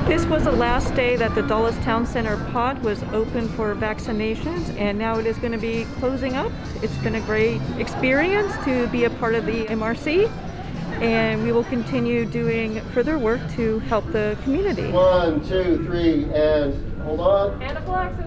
This was the last day that the Dulles Town Center pod was open for vaccinations, and now it is going to be closing up. It's been a great experience to be a part of the MRC, and we will continue doing further work to help the community. 1, 2, 3, and hold on. Anaphylaxis.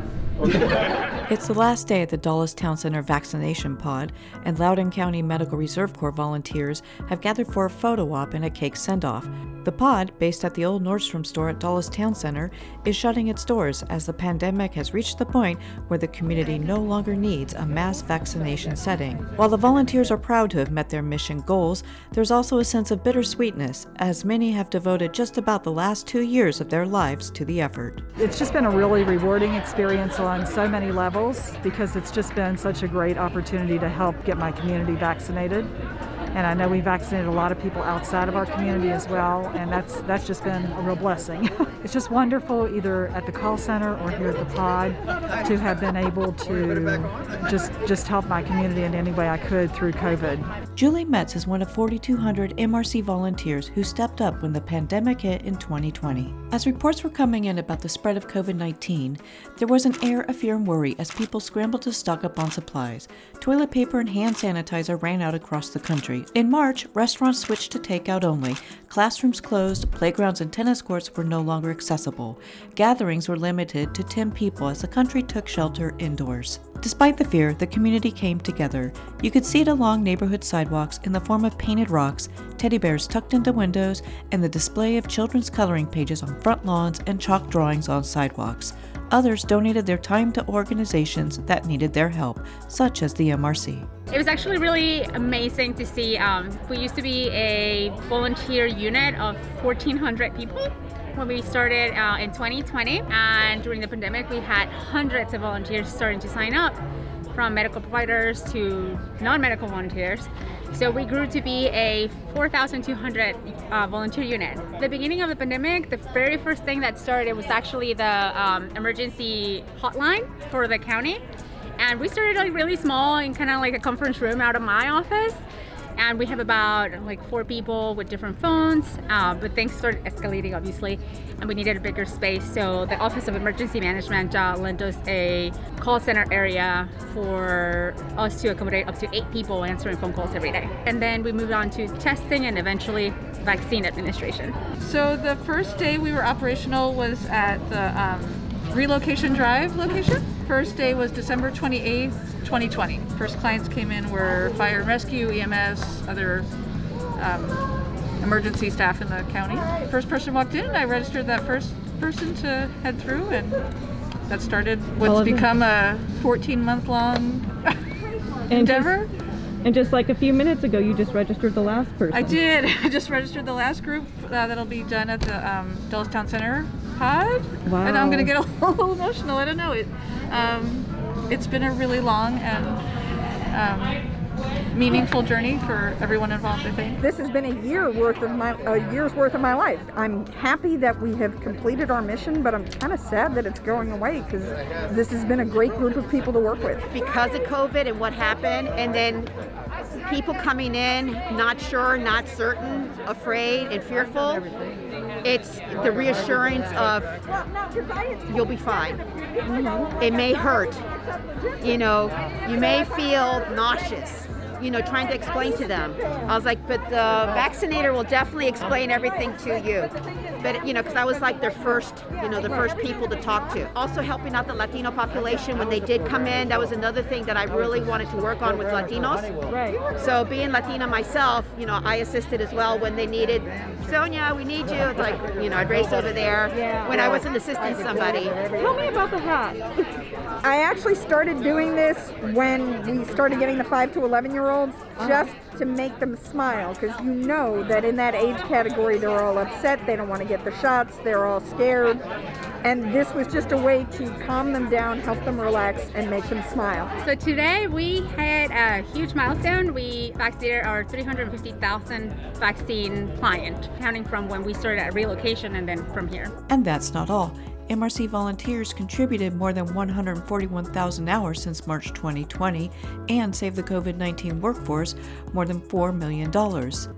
It's the last day at the Dulles Town Center vaccination pod, and Loudoun County Medical Reserve Corps volunteers have gathered for a photo op and a cake send-off. The pod, based at the old Nordstrom store at Dulles Town Center, is shutting its doors as the pandemic has reached the point where the community no longer needs a mass vaccination setting. While the volunteers are proud to have met their mission goals, there's also a sense of bittersweetness, as many have devoted just about the last 2 years of their lives to the effort. It's just been a really rewarding experience on so many levels because it's just been such a great opportunity to help get my community vaccinated. And I know we vaccinated a lot of people outside of our community as well, and that's just been a real blessing. It's just wonderful either at the call center or here at the pod to have been able to just help my community in any way I could through COVID. Julie Metz is one of 4,200 MRC volunteers who stepped up when the pandemic hit in 2020. As reports were coming in about the spread of COVID-19, there was an air of fear and worry as people scrambled to stock up on supplies. Toilet paper and hand sanitizer ran out across the country. In March, restaurants switched to takeout only, classrooms closed, playgrounds and tennis courts were no longer accessible. Gatherings were limited to 10 people as the country took shelter indoors. Despite the fear, the community came together. You could see it along neighborhood sidewalks in the form of painted rocks, teddy bears tucked into windows, and the display of children's coloring pages on front lawns and chalk drawings on sidewalks. Others donated their time to organizations that needed their help, such as the MRC. It was actually really amazing to see. We used to be a volunteer unit of 1,400 people when we started in 2020, and during the pandemic we had hundreds of volunteers starting to sign up, from medical providers to non-medical volunteers. So we grew to be a 4,200 volunteer unit. At the beginning of the pandemic, the very first thing that started was actually the emergency hotline for the county. And we started like really small in kind of like a conference room out of my office. And we have about like 4 people with different phones, but things started escalating obviously, and we needed a bigger space. So the Office of Emergency Management lent us a call center area for us to accommodate up to 8 people answering phone calls every day. And then we moved on to testing and eventually vaccine administration. So the first day we were operational was at the Relocation Drive location. First day was December 28th, 2020. First clients came in were fire and rescue, EMS, other emergency staff in the county. First person walked in and I registered that first person to head through, and that started what's become a 14-month-long endeavor. And just like a few minutes ago, you just registered the last person. I did. I just registered the last group that'll be done at the Dulles Town Center pod. Wow. And I'm going to get a little emotional. I don't know. It's been a really long and meaningful journey for everyone involved, I think. This has been a year's worth of my life. I'm happy that we have completed our mission, but I'm kind of sad that it's going away because this has been a great group of people to work with. Because of COVID and what happened, and then people coming in, not sure, not certain, afraid and fearful, it's the reassurance of you'll be fine. Mm-hmm. It may hurt. You know, you may feel nauseous. Trying to explain to them. I was like, but the vaccinator will definitely explain everything to you. But, because I was like their first, the first people to talk to. Also helping out the Latino population when they did come in. That was another thing that I really wanted to work on with Latinos. Right. So being Latina myself, I assisted as well when they needed, Sonia, we need you. It's like, I'd race over there when I wasn't assisting somebody. Tell me about the hat. I actually started doing this when we started getting the 5 to 11-year-olds just to make them smile, because that in that age category they're all upset, they don't want to get the shots, they're all scared, and this was just a way to calm them down, help them relax, and make them smile. So today we had a huge milestone. We vaccinated our 350,000 vaccine client, counting from when we started at relocation and then from here. And that's not all. MRC volunteers contributed more than 141,000 hours since March 2020 and saved the COVID-19 workforce more than $4 million.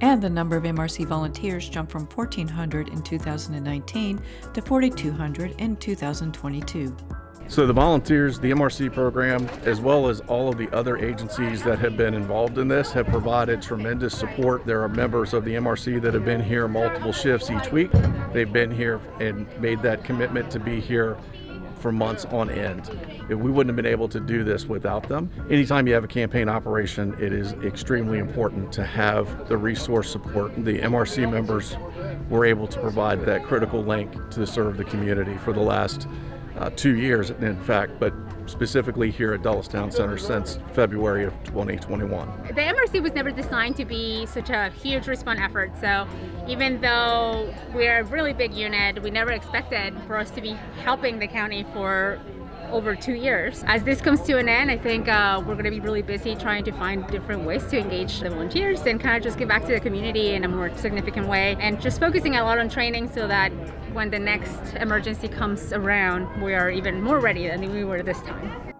And the number of MRC volunteers jumped from 1,400 in 2019 to 4,200 in 2022. So the volunteers, the MRC program, as well as all of the other agencies that have been involved in this have provided tremendous support. There are members of the MRC that have been here multiple shifts each week. They've been here and made that commitment to be here for months on end. We wouldn't have been able to do this without them. Anytime you have a campaign operation, it is extremely important to have the resource support. The MRC members were able to provide that critical link to serve the community for the last 2 years, in fact, but specifically here at Dulles Town Center since February of 2021. The MRC was never designed to be such a huge response effort, so even though we're a really big unit, we never expected for us to be helping the county for over 2 years. As this comes to an end, I think we're going to be really busy trying to find different ways to engage the volunteers and kind of just give back to the community in a more significant way, and just focusing a lot on training so that when the next emergency comes around, we are even more ready than we were this time.